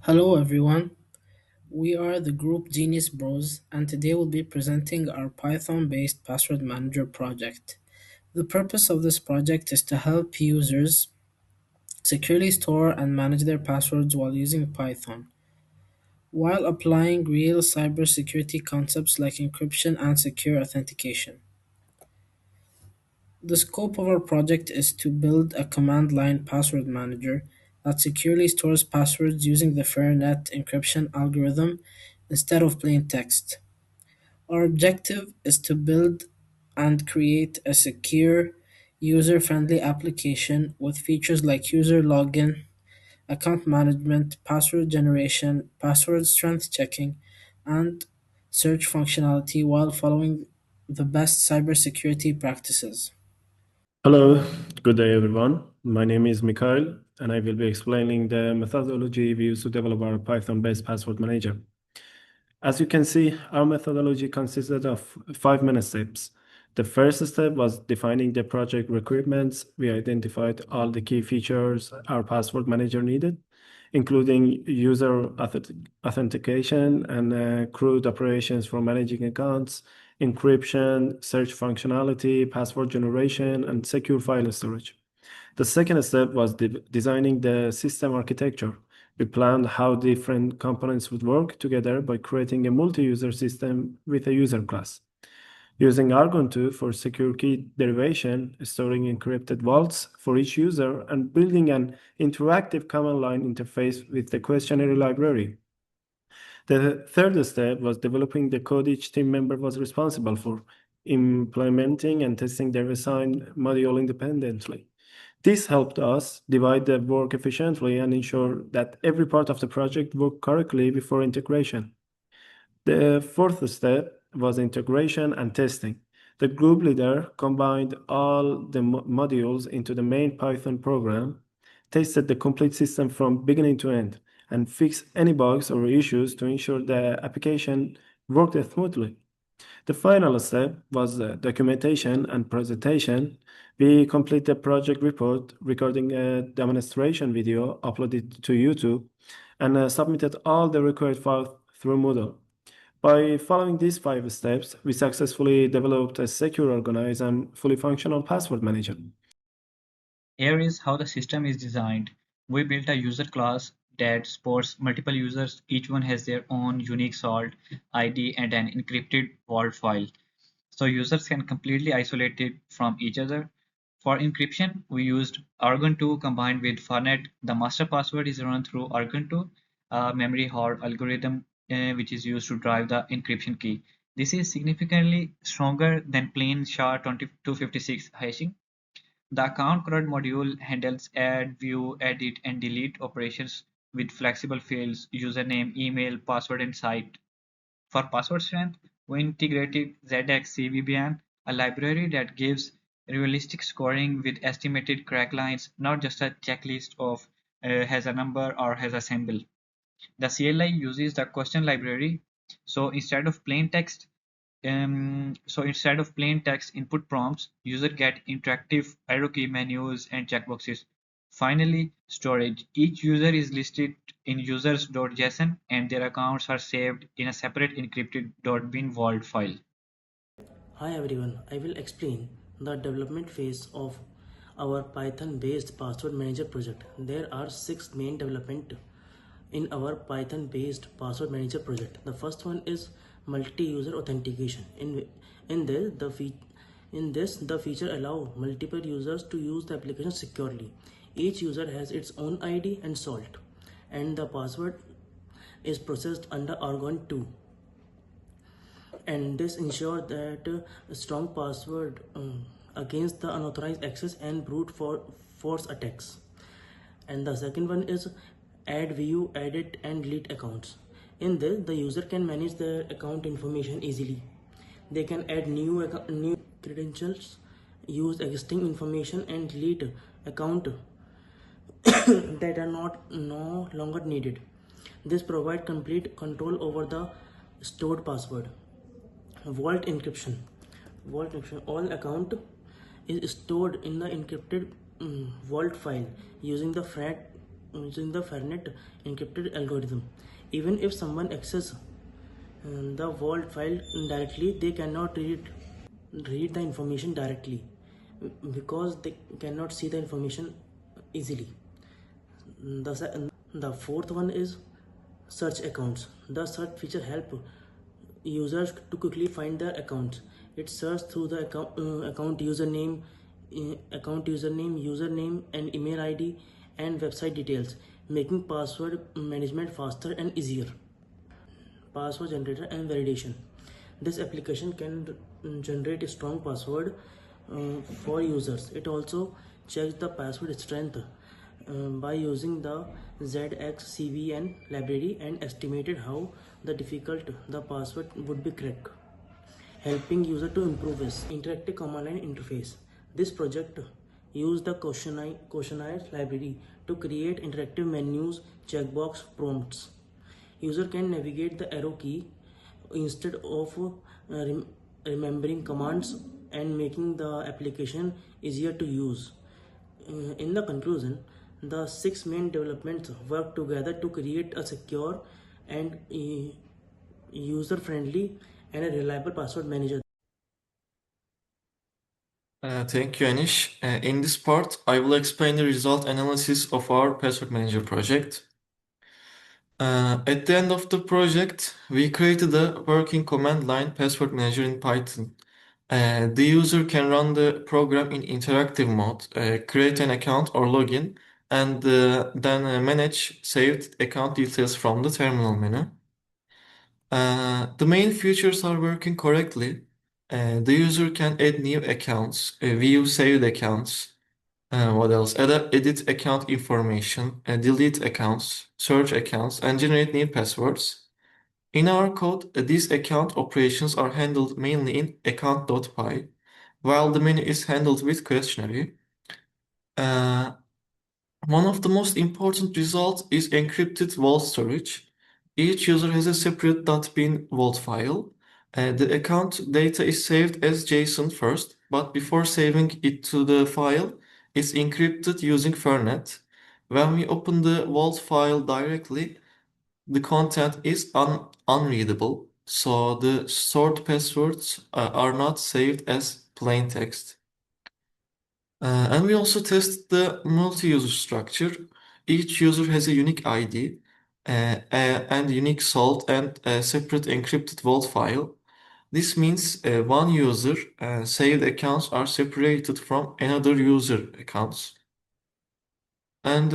Hello everyone, we are the group Genius Bros and today we'll be presenting our Python-based password manager project. The purpose of this project is to help users securely store and manage their passwords while using Python, while applying real cybersecurity concepts like encryption and secure authentication. The scope of our project is to build a command line password manager that securely stores passwords using the Fernet encryption algorithm instead of plain text. Our objective is to build and create a secure, user friendly application with features like user login, account management, password generation, password strength checking, and search functionality while following the best cybersecurity practices. Hello, good day everyone. My name is Mikhail and I will be explaining the methodology we use to develop our Python-based password manager. As you can see, our methodology consisted of 5 main steps. The first step was defining the project requirements. We identified all the key features our password manager needed, including user authentication and CRUD operations for managing accounts, encryption, search functionality, password generation, and secure file storage. The second step was designing the system architecture. We planned how different components would work together by creating a multi-user system with a user class. Using Argon 2 for secure key derivation, storing encrypted vaults for each user, and building an interactive command line interface with the questionary library. The third step was developing the code each team member was responsible for, implementing and testing their assigned module independently. This helped us divide the work efficiently and ensure that every part of the project worked correctly before integration. The fourth step was integration and testing. The group leader combined all the modules into the main Python program, tested the complete system from beginning to end, and fixed any bugs or issues to ensure the application worked smoothly. The final step was documentation and presentation. We complete the project report, recording a demonstration video uploaded to YouTube, and submitted all the required files through Moodle. By following these 5 steps, we successfully developed a secure, organized, and fully functional password manager. Here is how the system is designed. We built a user class that supports multiple users. Each one has their own unique salt ID and an encrypted vault file. So users can completely isolate it from each other. For encryption, we used Argon 2 combined with Fernet. The master password is run through Argon 2, a memory hard algorithm which is used to drive the encryption key. This is significantly stronger than plain SHA-256 hashing. The account CRUD module handles add, view, edit, and delete operations with flexible fields, username, email, password, and site. For password strength, we integrated zxcvbn, a library that gives realistic scoring with estimated crack lines, not just a checklist of has a number or has a symbol. The CLI uses the question library, so instead of plain text input prompts, user get interactive arrow key menus and checkboxes. Finally, storage. Each user is listed in users.json and their accounts are saved in a separate encrypted .bin vault file. Hi everyone, I will explain the development phase of our Python based password manager project. There are 6 main development in our Python based password manager project. The first one is multi-user authentication. In this the feature allow multiple users to use the application securely. Each user has its own ID and salt, and the password is processed under Argon 2, and this ensures that a strong password against the unauthorized access and brute force attacks. And the second one is add, view, edit, and delete accounts. In this, the user can manage their account information easily. They can add new credentials, use existing information, and delete account that are no longer needed. This provides complete control over the stored password. Vault encryption. Vault encryption. All account is stored in the encrypted vault file using the Fernet encrypted algorithm. Even if someone accesses the vault file directly, they cannot read the information directly because they cannot see the information easily. The fourth one is search accounts. The search feature help users to quickly find their accounts. It searches through the account username, and email ID and website details, making password management faster and easier. Password generator and validation. This application can generate a strong password for users. It also checks the password strength by using the zxcvbn library and estimated how the difficult the password would be cracked, helping user to improve his interactive command line interface. This project used the questionnaire library to create interactive menus, checkbox prompts. User can navigate the arrow key instead of remembering commands and making the application easier to use. In the conclusion, the six main developments work together to create a secure and user friendly and a reliable password manager. Thank you, Anish. In this part, I will explain the result analysis of our password manager project. At the end of the project, we created a working command line password manager in Python. The user can run the program in interactive mode, create an account or login, and then manage saved account details from the terminal menu. The main features are working correctly. The user can add new accounts, view saved accounts, what else? Edit account information, delete accounts, search accounts, and generate new passwords. In our code, these account operations are handled mainly in account.py, while the menu is handled with questionary. Uh, One of the most important results is encrypted vault storage. Each user has a separate .bin vault file. The account data is saved as JSON first, but before saving it to the file, it's encrypted using Fernet. When we open the vault file directly, the content is unreadable, so the stored passwords are not saved as plain text. And we also test the multi-user structure. Each user has a unique ID and unique salt and a separate encrypted vault file. This means one user saved accounts are separated from another user accounts. And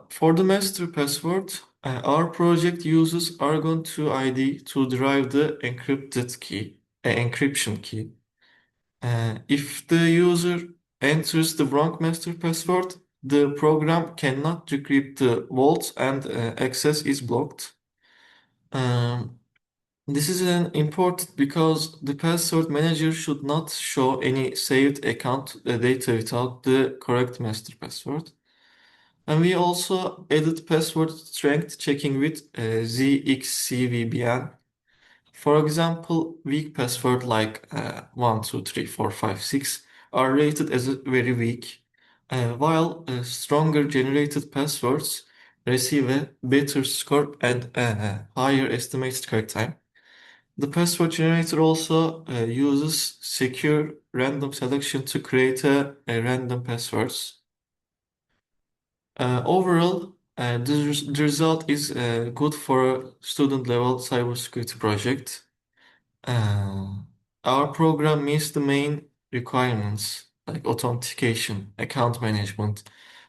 for the master password, our project uses Argon2 ID to derive the encryption key. If the user enters the wrong master password, the program cannot decrypt the vault and access is blocked. Um, this is an important because the password manager should not show any saved account data without the correct master password. And we also added password strength checking with zxcvbn. For example, weak password like 1, 2, 3, 4, 5, 6 are rated as very weak, while stronger generated passwords receive a better score and higher estimated correct time. The password generator also uses secure random selection to create a random passwords. Overall, the result is good for a student level cybersecurity project. Uh, our program meets the main requirements like authentication, account management,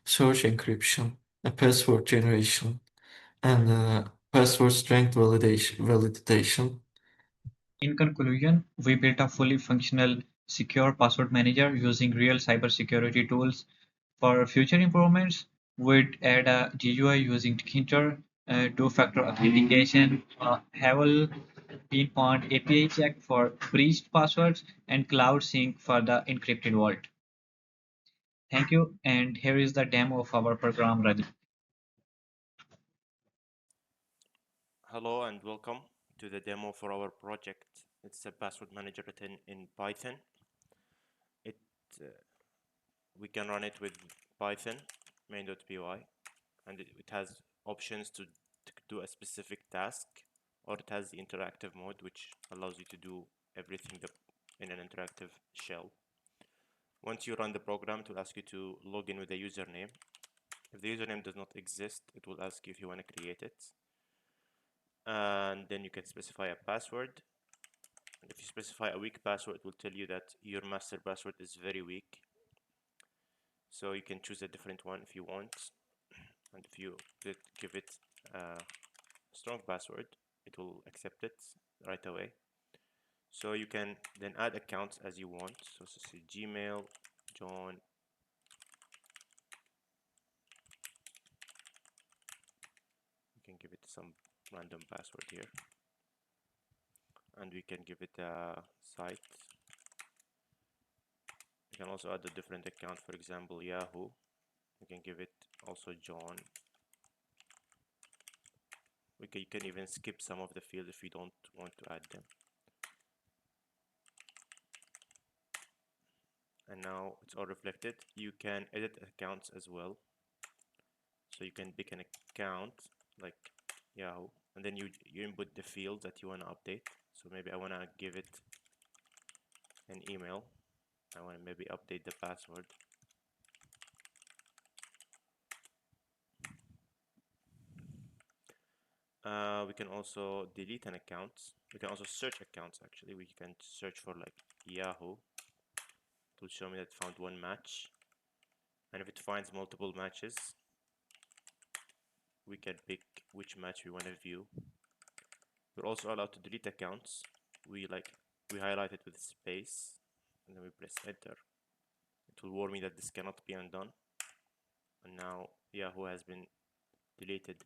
search encryption, password generation, and password strength validation. In conclusion, we built a fully functional, secure password manager using real cybersecurity tools. For future improvements, we'd add a GUI using Tkinter, two-factor authentication, have a pinpoint API check for breached passwords, and cloud sync for the encrypted vault. Thank you, and here is the demo of our program running. Hello and welcome to the demo for our project. It's a password manager written in Python. It we can run it with Python main.py. and it has options to do a specific task, or it has the interactive mode, which allows you to do everything in an interactive shell. Once you run the program, it will ask you to log in with a username. If the username does not exist, it will ask you if you want to create it. And then you can specify a password. If you specify a weak password, it will tell you that your master password is very weak. So you can choose a different one if you want. And if you give it a strong password, it will accept it right away. So you can then add accounts as you want. So say Gmail, John. You can give it some random password here. And we can give it a site. You can also add a different account, for example, Yahoo. You can give it also John. You can even skip some of the fields if you don't want to add them. And now it's all reflected. You can edit accounts as well. So you can pick an account like Yahoo, and then you input the fields that you want to update. So maybe I want to give it an email. I want to maybe update the password. We can also delete an account. We can also search accounts actually. We can search for like Yahoo. It will show me that it found one match. And if it finds multiple matches, we can pick which match we want to view. We're also allowed to delete accounts. We highlight it with space and then we press enter. It will warn me that this cannot be undone. And now Yahoo has been deleted.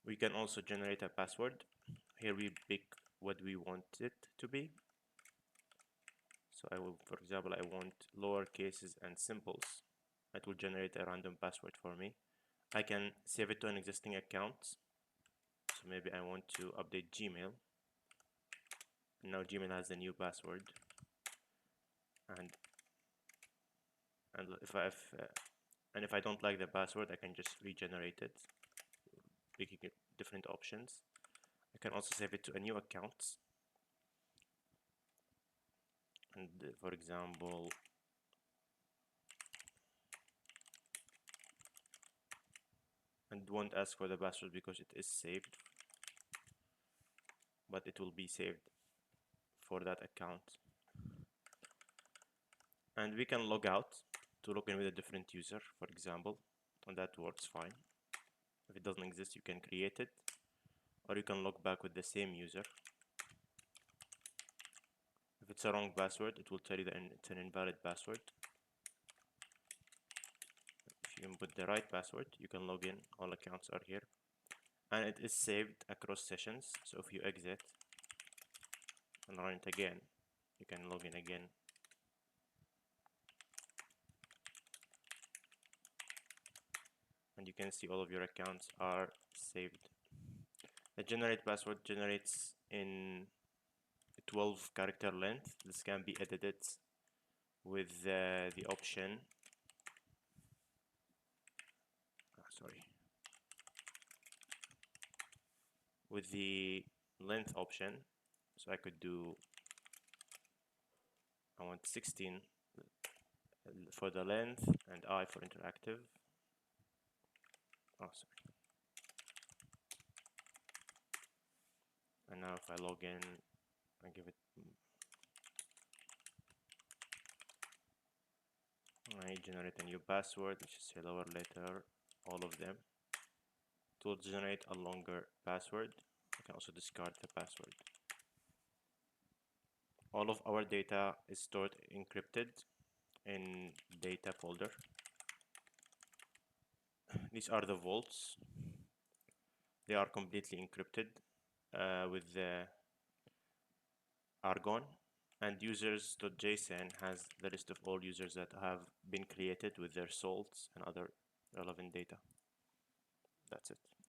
We can also generate a password. Here we pick what we want it to be. So I will, for example, I want lower cases and symbols. It will generate a random password for me. I can save it to an existing account. So maybe I want to update Gmail. And now Gmail has a new password. And if I don't like the password, I can just regenerate it, picking different options. I can also save it to a new account. And for example, and won't ask for the password because it is saved, but it will be saved for that account. And we can log out to log in with a different user, for example, and that works fine. If it doesn't exist, you can create it, or you can log back with the same user. If it's a wrong password, it will tell you that it's an invalid password. If you input the right password, you can log in. All accounts are here, and it is saved across sessions. So if you exit and run it again, you can log in again. And you can see all of your accounts are saved. The generate password generates in 12 character length. This can be edited with the option with the length option. So I could do, I want 16 for the length and I for interactive. And now if I log in, I give it, I generate a new password, which is a lower letter, all of them. It will generate a longer password. I can also discard the password. All of our data is stored encrypted in data folder. These are the vaults. They are completely encrypted with the Argon, and users.json has the list of all users that have been created with their salts and other relevant data. That's it.